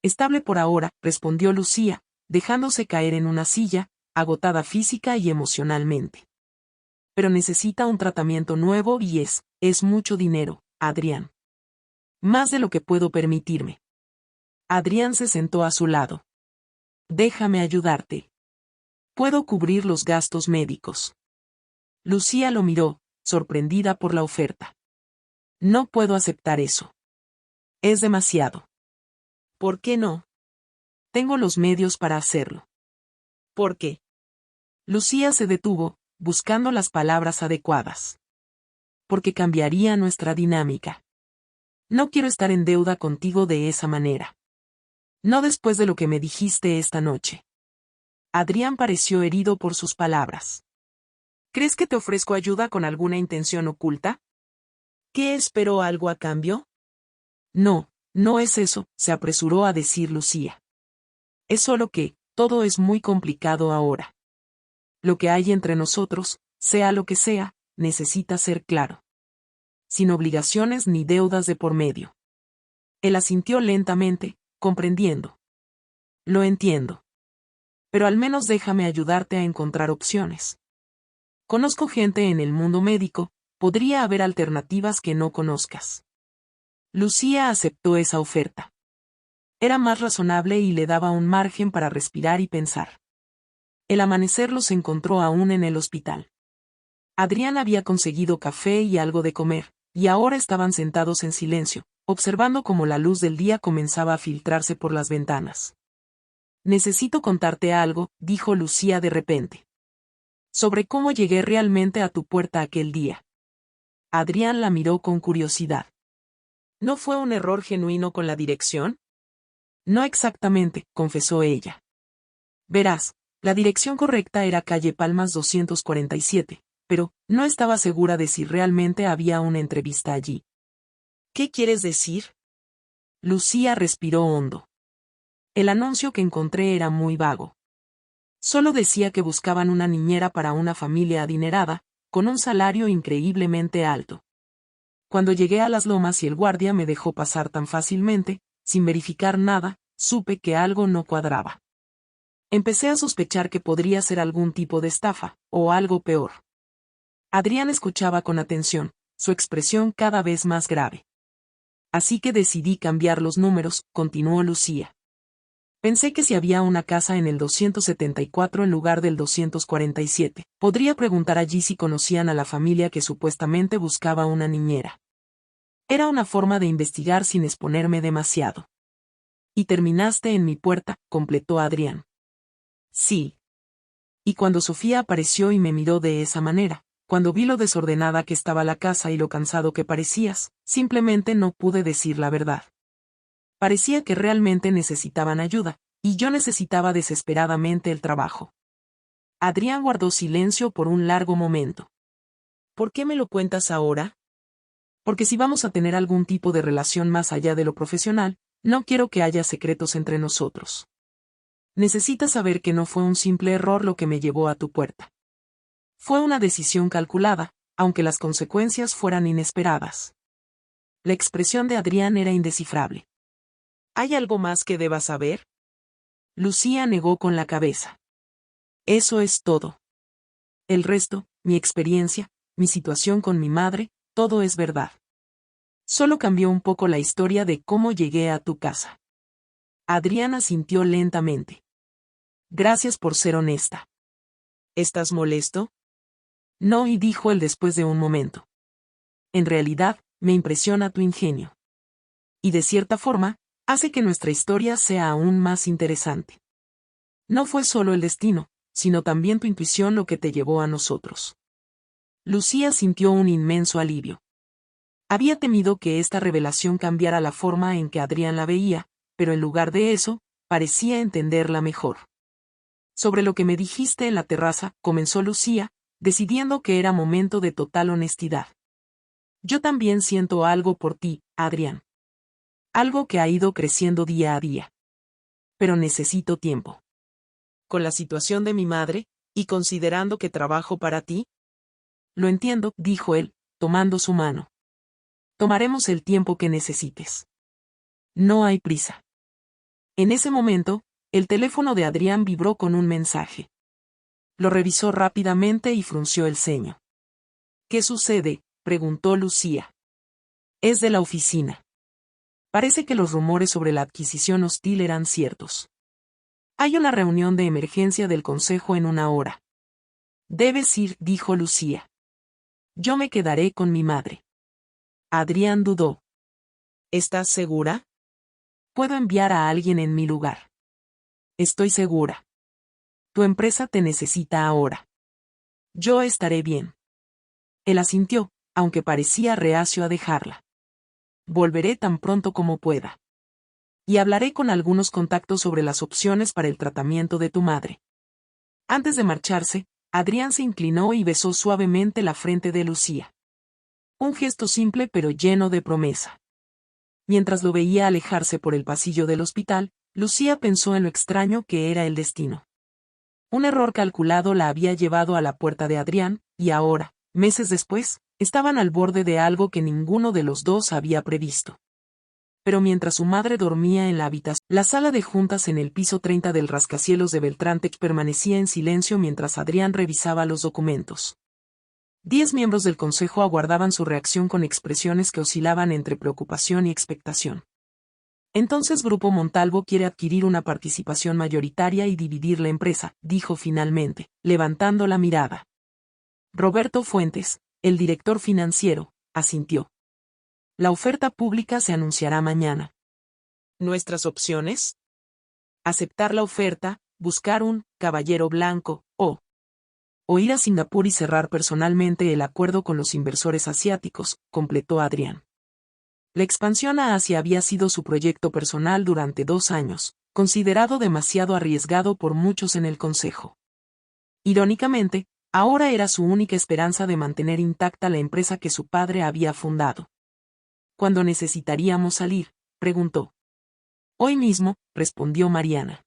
Estable por ahora, respondió Lucía, dejándose caer en una silla, agotada física y emocionalmente. Pero necesita un tratamiento nuevo y es mucho dinero, Adrián. Más de lo que puedo permitirme. Adrián se sentó a su lado. Déjame ayudarte. Puedo cubrir los gastos médicos. Lucía lo miró, sorprendida por la oferta. No puedo aceptar eso. Es demasiado. ¿Por qué no? Tengo los medios para hacerlo. ¿Por qué? Lucía se detuvo, buscando las palabras adecuadas. Porque cambiaría nuestra dinámica. No quiero estar en deuda contigo de esa manera. No después de lo que me dijiste esta noche. Adrián pareció herido por sus palabras. ¿Crees que te ofrezco ayuda con alguna intención oculta? ¿Qué espero algo a cambio? No, no es eso, se apresuró a decir Lucía. Es solo que, todo es muy complicado ahora. Lo que hay entre nosotros, sea lo que sea, necesita ser claro. Sin obligaciones ni deudas de por medio. Él asintió lentamente, comprendiendo. Lo entiendo. Pero al menos déjame ayudarte a encontrar opciones. Conozco gente en el mundo médico, podría haber alternativas que no conozcas. Lucía aceptó esa oferta. Era más razonable y le daba un margen para respirar y pensar. El amanecer los encontró aún en el hospital. Adrián había conseguido café y algo de comer, y ahora estaban sentados en silencio, observando cómo la luz del día comenzaba a filtrarse por las ventanas. Necesito contarte algo, dijo Lucía de repente. Sobre cómo llegué realmente a tu puerta aquel día. Adrián la miró con curiosidad. ¿No fue un error genuino con la dirección? No exactamente, confesó ella. Verás, la dirección correcta era calle Palmas 247, pero no estaba segura de si realmente había una entrevista allí. ¿Qué quieres decir? Lucía respiró hondo. El anuncio que encontré era muy vago. Solo decía que buscaban una niñera para una familia adinerada, con un salario increíblemente alto. Cuando llegué a las lomas y el guardia me dejó pasar tan fácilmente, sin verificar nada, supe que algo no cuadraba. Empecé a sospechar que podría ser algún tipo de estafa, o algo peor. Adrián escuchaba con atención, su expresión cada vez más grave. Así que decidí cambiar los números, continuó Lucía. Pensé que si había una casa en el 274 en lugar del 247, podría preguntar allí si conocían a la familia que supuestamente buscaba una niñera. Era una forma de investigar sin exponerme demasiado. Y terminaste en mi puerta, completó Adrián. Sí. Y cuando Sofía apareció y me miró de esa manera, cuando vi lo desordenada que estaba la casa y lo cansado que parecías, simplemente no pude decir la verdad. Parecía que realmente necesitaban ayuda, y yo necesitaba desesperadamente el trabajo. Adrián guardó silencio por un largo momento. ¿Por qué me lo cuentas ahora? Porque si vamos a tener algún tipo de relación más allá de lo profesional, no quiero que haya secretos entre nosotros. Necesitas saber que no fue un simple error lo que me llevó a tu puerta. Fue una decisión calculada, aunque las consecuencias fueran inesperadas. La expresión de Adrián era indescifrable. ¿Hay algo más que debas saber? Lucía negó con la cabeza. Eso es todo. El resto, mi experiencia, mi situación con mi madre, todo es verdad. Solo cambió un poco la historia de cómo llegué a tu casa. Adriana sintió lentamente. Gracias por ser honesta. ¿Estás molesto? No, y dijo él después de un momento. En realidad, me impresiona tu ingenio. Y de cierta forma, hace que nuestra historia sea aún más interesante. No fue solo el destino, sino también tu intuición lo que te llevó a nosotros. Lucía sintió un inmenso alivio. Había temido que esta revelación cambiara la forma en que Adrián la veía, pero en lugar de eso, parecía entenderla mejor. Sobre lo que me dijiste en la terraza, comenzó Lucía, decidiendo que era momento de total honestidad. Yo también siento algo por ti, Adrián. Algo que ha ido creciendo día a día. Pero necesito tiempo. Con la situación de mi madre, y considerando que trabajo para ti. Lo entiendo, dijo él, tomando su mano. Tomaremos el tiempo que necesites. No hay prisa. En ese momento, el teléfono de Adrián vibró con un mensaje. Lo revisó rápidamente y frunció el ceño. ¿Qué sucede?, preguntó Lucía. Es de la oficina. Parece que los rumores sobre la adquisición hostil eran ciertos. Hay una reunión de emergencia del consejo en 1 hora. Debes ir, dijo Lucía. Yo me quedaré con mi madre. Adrián dudó. ¿Estás segura? Puedo enviar a alguien en mi lugar. Estoy segura. Tu empresa te necesita ahora. Yo estaré bien. Él asintió, aunque parecía reacio a dejarla. Volveré tan pronto como pueda. Y hablaré con algunos contactos sobre las opciones para el tratamiento de tu madre. Antes de marcharse, Adrián se inclinó y besó suavemente la frente de Lucía. Un gesto simple pero lleno de promesa. Mientras lo veía alejarse por el pasillo del hospital, Lucía pensó en lo extraño que era el destino. Un error calculado la había llevado a la puerta de Adrián, y ahora, meses después, estaban al borde de algo que ninguno de los dos había previsto. Pero mientras su madre dormía en la habitación, la sala de juntas en el piso 30 del rascacielos de Beltrántex permanecía en silencio mientras Adrián revisaba los documentos. 10 miembros del consejo aguardaban su reacción con expresiones que oscilaban entre preocupación y expectación. Entonces Grupo Montalvo quiere adquirir una participación mayoritaria y dividir la empresa, dijo finalmente, levantando la mirada. Roberto Fuentes, el director financiero, asintió. La oferta pública se anunciará mañana. ¿Nuestras opciones? Aceptar la oferta, buscar un caballero blanco, o ir a Singapur y cerrar personalmente el acuerdo con los inversores asiáticos, completó Adrián. La expansión a Asia había sido su proyecto personal durante 2 años, considerado demasiado arriesgado por muchos en el consejo. Irónicamente, ahora era su única esperanza de mantener intacta la empresa que su padre había fundado. ¿Cuándo necesitaríamos salir?, preguntó. Hoy mismo, respondió Mariana.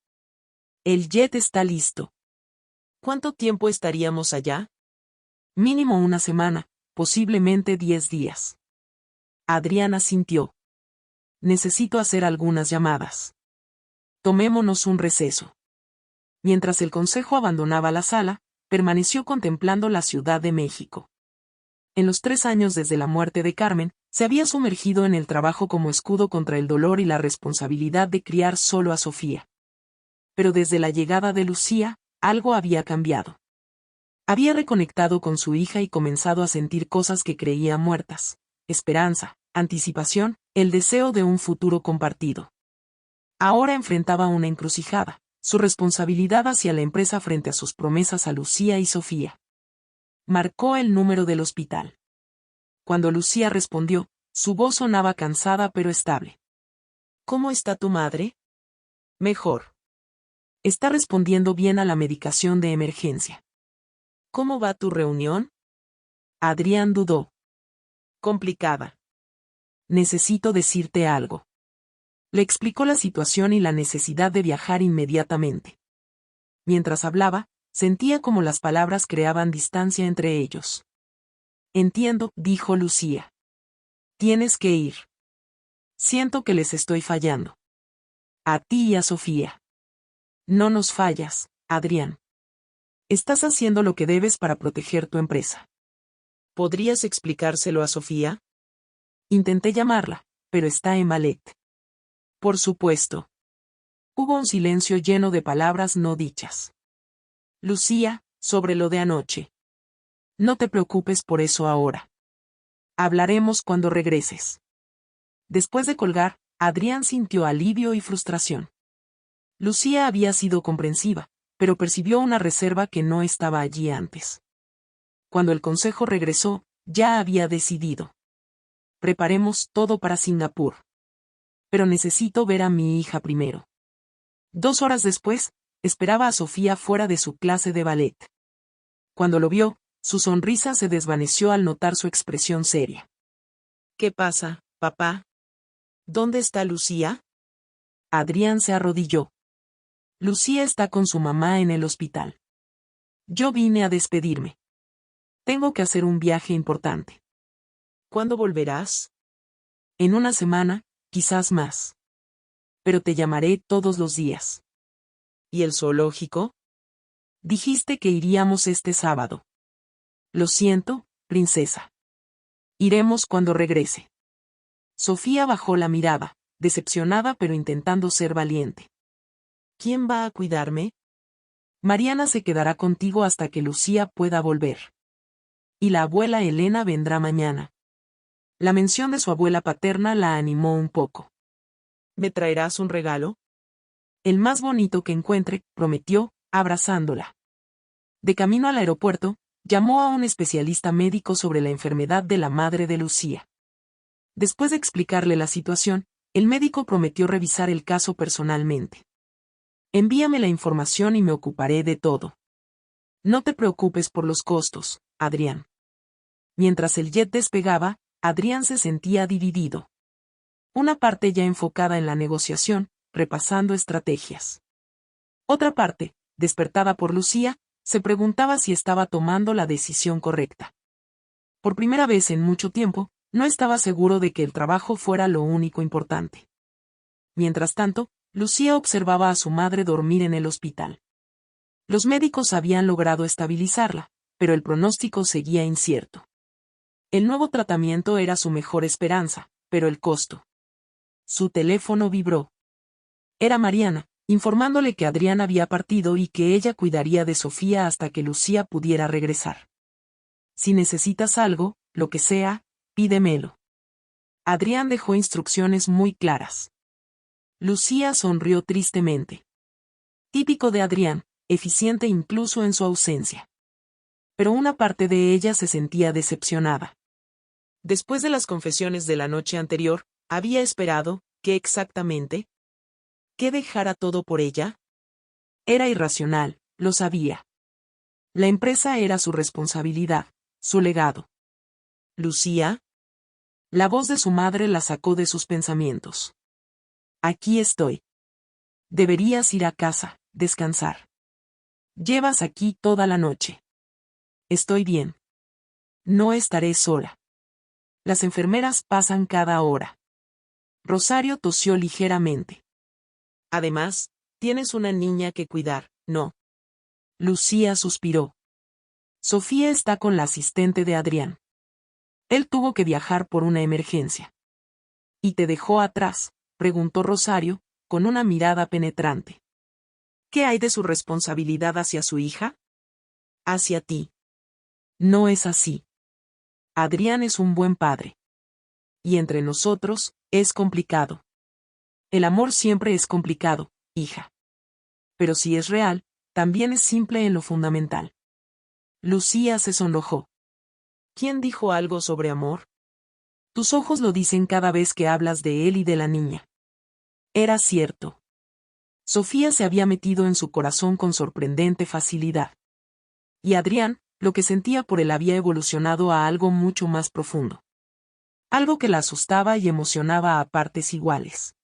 El jet está listo. ¿Cuánto tiempo estaríamos allá? Mínimo una semana, posiblemente 10 días. Adrián asintió. Necesito hacer algunas llamadas. Tomémonos un receso. Mientras el consejo abandonaba la sala, permaneció contemplando la Ciudad de México. En los 3 años desde la muerte de Carmen, se había sumergido en el trabajo como escudo contra el dolor y la responsabilidad de criar solo a Sofía. Pero desde la llegada de Lucía, algo había cambiado. Había reconectado con su hija y comenzado a sentir cosas que creía muertas: esperanza, anticipación, el deseo de un futuro compartido. Ahora enfrentaba una encrucijada: su responsabilidad hacia la empresa frente a sus promesas a Lucía y Sofía. Marcó el número del hospital. Cuando Lucía respondió, su voz sonaba cansada pero estable. ¿Cómo está tu madre? Mejor. Está respondiendo bien a la medicación de emergencia. ¿Cómo va tu reunión? Adrián dudó. Complicada. Necesito decirte algo. Le explicó la situación y la necesidad de viajar inmediatamente. Mientras hablaba, sentía como las palabras creaban distancia entre ellos. Entiendo, dijo Lucía. Tienes que ir. Siento que les estoy fallando. A ti y a Sofía. No nos fallas, Adrián. Estás haciendo lo que debes para proteger tu empresa. ¿Podrías explicárselo a Sofía? Intenté llamarla, pero está en ballet. Por supuesto. Hubo un silencio lleno de palabras no dichas. Lucía, sobre lo de anoche. No te preocupes por eso ahora. Hablaremos cuando regreses. Después de colgar, Adrián sintió alivio y frustración. Lucía había sido comprensiva, pero percibió una reserva que no estaba allí antes. Cuando el consejo regresó, ya había decidido. Preparemos todo para Singapur. Pero necesito ver a mi hija primero. 2 horas después, esperaba a Sofía fuera de su clase de ballet. Cuando lo vio, su sonrisa se desvaneció al notar su expresión seria. ¿Qué pasa, papá? ¿Dónde está Lucía? Adrián se arrodilló. Lucía está con su mamá en el hospital. Yo vine a despedirme. Tengo que hacer un viaje importante. ¿Cuándo volverás? En una semana, quizás más. Pero te llamaré todos los días. ¿Y el zoológico? Dijiste que iríamos este sábado. Lo siento, princesa. Iremos cuando regrese. Sofía bajó la mirada, decepcionada pero intentando ser valiente. ¿Quién va a cuidarme? Mariana se quedará contigo hasta que Lucía pueda volver. Y la abuela Elena vendrá mañana. La mención de su abuela paterna la animó un poco. ¿Me traerás un regalo? El más bonito que encuentre, prometió, abrazándola. De camino al aeropuerto, llamó a un especialista médico sobre la enfermedad de la madre de Lucía. Después de explicarle la situación, el médico prometió revisar el caso personalmente. Envíame la información y me ocuparé de todo. No te preocupes por los costos, Adrián. Mientras el jet despegaba, Adrián se sentía dividido. Una parte ya enfocada en la negociación, repasando estrategias. Otra parte, despertada por Lucía, se preguntaba si estaba tomando la decisión correcta. Por primera vez en mucho tiempo, no estaba seguro de que el trabajo fuera lo único importante. Mientras tanto, Lucía observaba a su madre dormir en el hospital. Los médicos habían logrado estabilizarla, pero el pronóstico seguía incierto. El nuevo tratamiento era su mejor esperanza, pero el costo. Su teléfono vibró. Era Mariana, informándole que Adrián había partido y que ella cuidaría de Sofía hasta que Lucía pudiera regresar. Si necesitas algo, lo que sea, pídemelo. Adrián dejó instrucciones muy claras. Lucía sonrió tristemente. Típico de Adrián, eficiente incluso en su ausencia. Pero una parte de ella se sentía decepcionada. Después de las confesiones de la noche anterior, había esperado, ¿qué exactamente? ¿Que dejara todo por ella? Era irracional, lo sabía. La empresa era su responsabilidad, su legado. ¿Lucía? La voz de su madre la sacó de sus pensamientos. Aquí estoy. Deberías ir a casa, descansar. Llevas aquí toda la noche. Estoy bien. No estaré sola. Las enfermeras pasan cada hora. Rosario tosió ligeramente. Además, tienes una niña que cuidar, ¿no? Lucía suspiró. Sofía está con la asistente de Adrián. Él tuvo que viajar por una emergencia. ¿Y te dejó atrás?, preguntó Rosario, con una mirada penetrante. ¿Qué hay de su responsabilidad hacia su hija? Hacia ti. No es así. Adrián es un buen padre. Y entre nosotros, es complicado. El amor siempre es complicado, hija. Pero si es real, también es simple en lo fundamental. Lucía se sonrojó. ¿Quién dijo algo sobre amor? Tus ojos lo dicen cada vez que hablas de él y de la niña. Era cierto. Sofía se había metido en su corazón con sorprendente facilidad. Y Adrián, lo que sentía por él había evolucionado a algo mucho más profundo. Algo que la asustaba y emocionaba a partes iguales.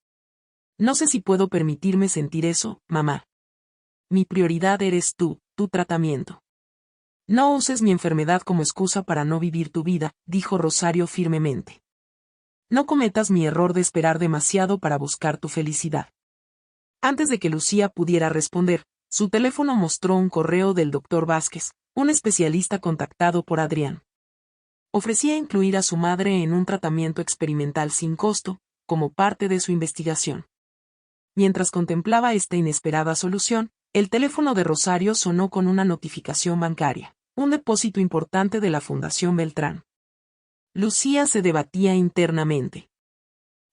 No sé si puedo permitirme sentir eso, mamá. Mi prioridad eres tú, tu tratamiento. No uses mi enfermedad como excusa para no vivir tu vida, dijo Rosario firmemente. No cometas mi error de esperar demasiado para buscar tu felicidad. Antes de que Lucía pudiera responder, su teléfono mostró un correo del Dr. Vázquez, un especialista contactado por Adrián. Ofrecía incluir a su madre en un tratamiento experimental sin costo, como parte de su investigación. Mientras contemplaba esta inesperada solución, el teléfono de Rosario sonó con una notificación bancaria, un depósito importante de la Fundación Beltrán. Lucía se debatía internamente.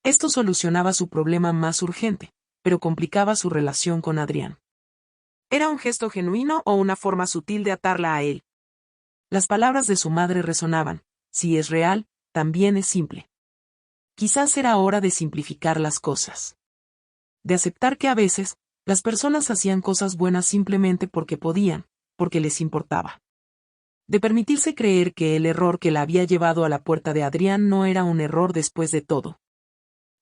Esto solucionaba su problema más urgente, pero complicaba su relación con Adrián. ¿Era un gesto genuino o una forma sutil de atarla a él? Las palabras de su madre resonaban: si es real, también es simple. Quizás era hora de simplificar las cosas. De aceptar que a veces, las personas hacían cosas buenas simplemente porque podían, porque les importaba. De permitirse creer que el error que la había llevado a la puerta de Adrián no era un error después de todo.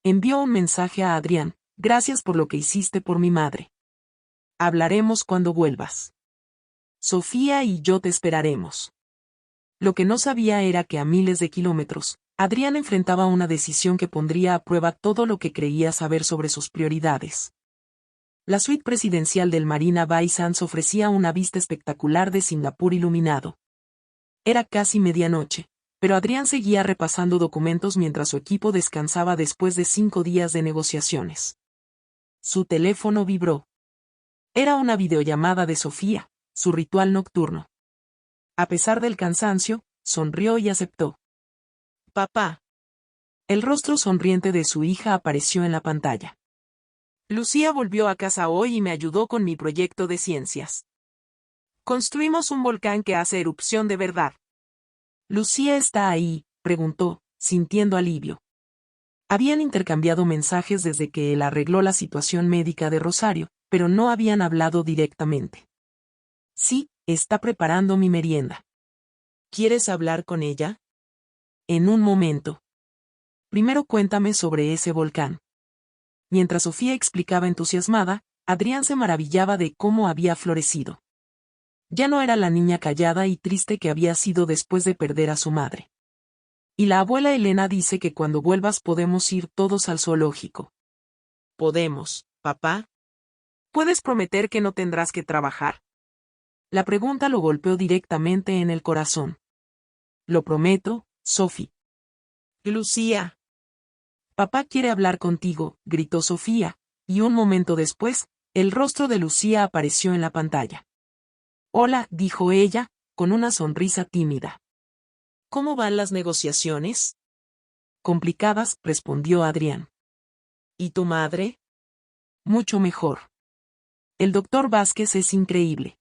Envió un mensaje a Adrián: gracias por lo que hiciste por mi madre. Hablaremos cuando vuelvas. Sofía y yo te esperaremos. Lo que no sabía era que a miles de kilómetros, Adrián enfrentaba una decisión que pondría a prueba todo lo que creía saber sobre sus prioridades. La suite presidencial del Marina Bay Sands ofrecía una vista espectacular de Singapur iluminado. Era casi medianoche, pero Adrián seguía repasando documentos mientras su equipo descansaba después de 5 días de negociaciones. Su teléfono vibró. Era una videollamada de Sofía, su ritual nocturno. A pesar del cansancio, sonrió y aceptó. Papá. El rostro sonriente de su hija apareció en la pantalla. Lucía volvió a casa hoy y me ayudó con mi proyecto de ciencias. Construimos un volcán que hace erupción de verdad. ¿Lucía está ahí?, preguntó, sintiendo alivio. Habían intercambiado mensajes desde que él arregló la situación médica de Rosario, pero no habían hablado directamente. Sí, está preparando mi merienda. ¿Quieres hablar con ella? En un momento. Primero cuéntame sobre ese volcán. Mientras Sofía explicaba entusiasmada, Adrián se maravillaba de cómo había florecido. Ya no era la niña callada y triste que había sido después de perder a su madre. Y la abuela Elena dice que cuando vuelvas podemos ir todos al zoológico. ¿Podemos, papá? ¿Puedes prometer que no tendrás que trabajar? La pregunta lo golpeó directamente en el corazón. Lo prometo, Sophie. Lucía. Papá quiere hablar contigo, gritó Sofía, y un momento después, el rostro de Lucía apareció en la pantalla. Hola, dijo ella, con una sonrisa tímida. ¿Cómo van las negociaciones? Complicadas, respondió Adrián. ¿Y tu madre? Mucho mejor. El doctor Vázquez es increíble.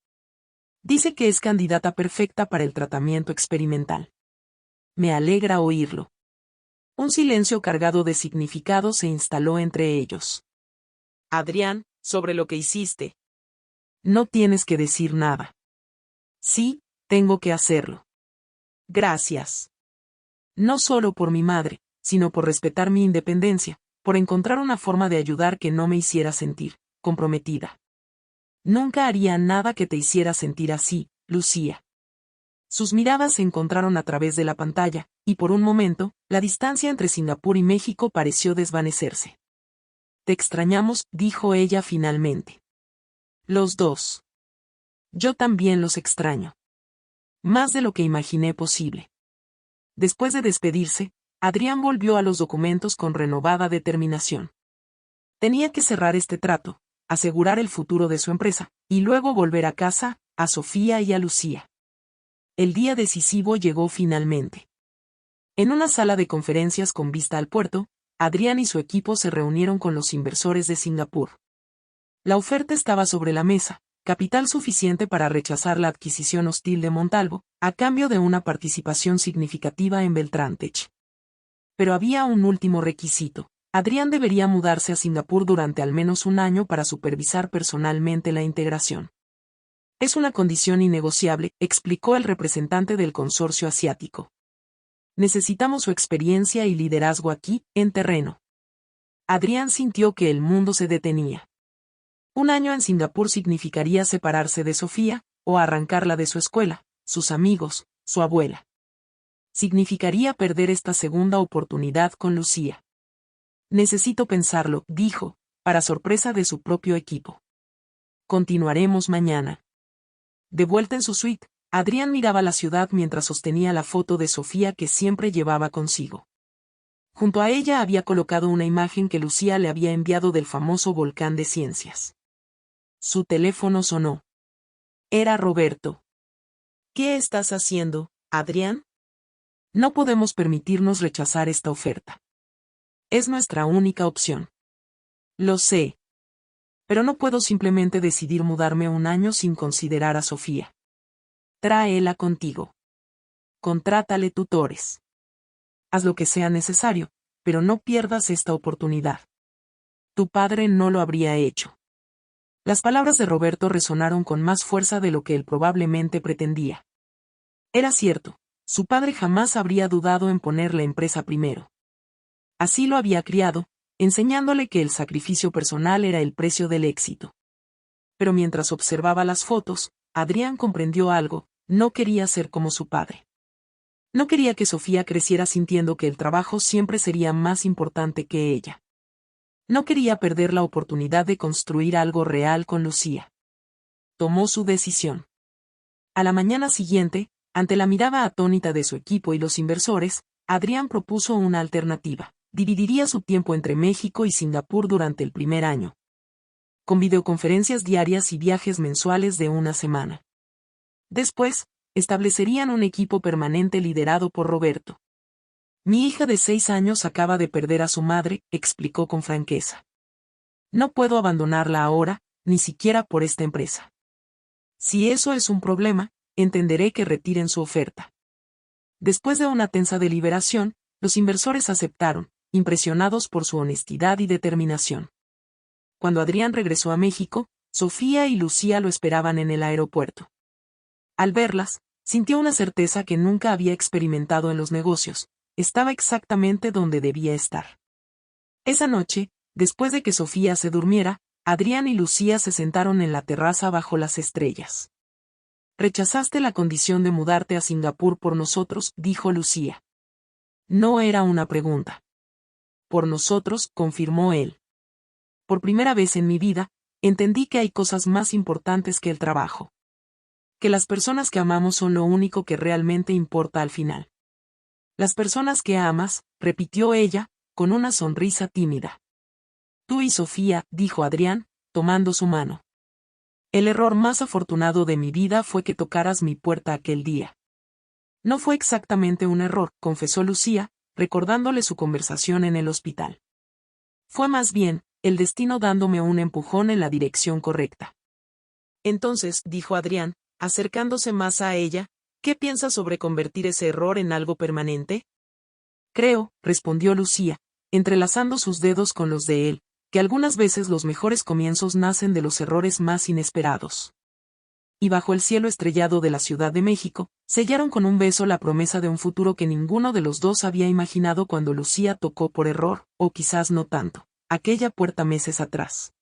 Dice que es candidata perfecta para el tratamiento experimental. Me alegra oírlo. Un silencio cargado de significado se instaló entre ellos. Adrián, sobre lo que hiciste. No tienes que decir nada. Sí, tengo que hacerlo. Gracias. No solo por mi madre, sino por respetar mi independencia, por encontrar una forma de ayudar que no me hiciera sentir comprometida. Nunca haría nada que te hiciera sentir así, Lucía. Sus miradas se encontraron a través de la pantalla, y por un momento, la distancia entre Singapur y México pareció desvanecerse. Te extrañamos, dijo ella finalmente. Los dos. Yo también los extraño. Más de lo que imaginé posible. Después de despedirse, Adrián volvió a los documentos con renovada determinación. Tenía que cerrar este trato, asegurar el futuro de su empresa, y luego volver a casa, a Sofía y a Lucía. El día decisivo llegó finalmente. En una sala de conferencias con vista al puerto, Adrián y su equipo se reunieron con los inversores de Singapur. La oferta estaba sobre la mesa, capital suficiente para rechazar la adquisición hostil de Montalvo, a cambio de una participación significativa en Beltrantech. Pero había un último requisito. Adrián debería mudarse a Singapur durante al menos un año para supervisar personalmente la integración. Es una condición innegociable, explicó el representante del consorcio asiático. Necesitamos su experiencia y liderazgo aquí, en terreno. Adrián sintió que el mundo se detenía. Un año en Singapur significaría separarse de Sofía, o arrancarla de su escuela, sus amigos, su abuela. Significaría perder esta segunda oportunidad con Lucía. Necesito pensarlo, dijo, para sorpresa de su propio equipo. Continuaremos mañana. De vuelta en su suite, Adrián miraba la ciudad mientras sostenía la foto de Sofía que siempre llevaba consigo. Junto a ella había colocado una imagen que Lucía le había enviado del famoso volcán de ciencias. Su teléfono sonó. Era Roberto. ¿Qué estás haciendo, Adrián? No podemos permitirnos rechazar esta oferta. Es nuestra única opción. Lo sé. Pero no puedo simplemente decidir mudarme un año sin considerar a Sofía. Tráela contigo. Contrátale tutores. Haz lo que sea necesario, pero no pierdas esta oportunidad. Tu padre no lo habría hecho. Las palabras de Roberto resonaron con más fuerza de lo que él probablemente pretendía. Era cierto, su padre jamás habría dudado en poner la empresa primero. Así lo había criado, enseñándole que el sacrificio personal era el precio del éxito. Pero mientras observaba las fotos, Adrián comprendió algo: no quería ser como su padre. No quería que Sofía creciera sintiendo que el trabajo siempre sería más importante que ella. No quería perder la oportunidad de construir algo real con Lucía. Tomó su decisión. A la mañana siguiente, ante la mirada atónita de su equipo y los inversores, Adrián propuso una alternativa. Dividiría su tiempo entre México y Singapur durante el primer año, con videoconferencias diarias y viajes mensuales de una semana. Después, establecerían un equipo permanente liderado por Roberto. Mi hija de 6 años acaba de perder a su madre, explicó con franqueza. No puedo abandonarla ahora, ni siquiera por esta empresa. Si eso es un problema, entenderé que retiren su oferta. Después de una tensa deliberación, los inversores aceptaron, impresionados por su honestidad y determinación. Cuando Adrián regresó a México, Sofía y Lucía lo esperaban en el aeropuerto. Al verlas, sintió una certeza que nunca había experimentado en los negocios: estaba exactamente donde debía estar. Esa noche, después de que Sofía se durmiera, Adrián y Lucía se sentaron en la terraza bajo las estrellas. Rechazaste la condición de mudarte a Singapur por nosotros, dijo Lucía. No era una pregunta. Por nosotros, confirmó él. Por primera vez en mi vida, entendí que hay cosas más importantes que el trabajo. Que las personas que amamos son lo único que realmente importa al final. Las personas que amas, repitió ella, con una sonrisa tímida. Tú y Sofía, dijo Adrián, tomando su mano. El error más afortunado de mi vida fue que tocaras mi puerta aquel día. No fue exactamente un error, confesó Lucía, recordándole su conversación en el hospital. Fue más bien, el destino dándome un empujón en la dirección correcta. Entonces, dijo Adrián, acercándose más a ella, ¿qué piensas sobre convertir ese error en algo permanente? Creo, respondió Lucía, entrelazando sus dedos con los de él, que algunas veces los mejores comienzos nacen de los errores más inesperados. Y bajo el cielo estrellado de la Ciudad de México, sellaron con un beso la promesa de un futuro que ninguno de los dos había imaginado cuando Lucía tocó por error, o quizás no tanto, aquella puerta meses atrás.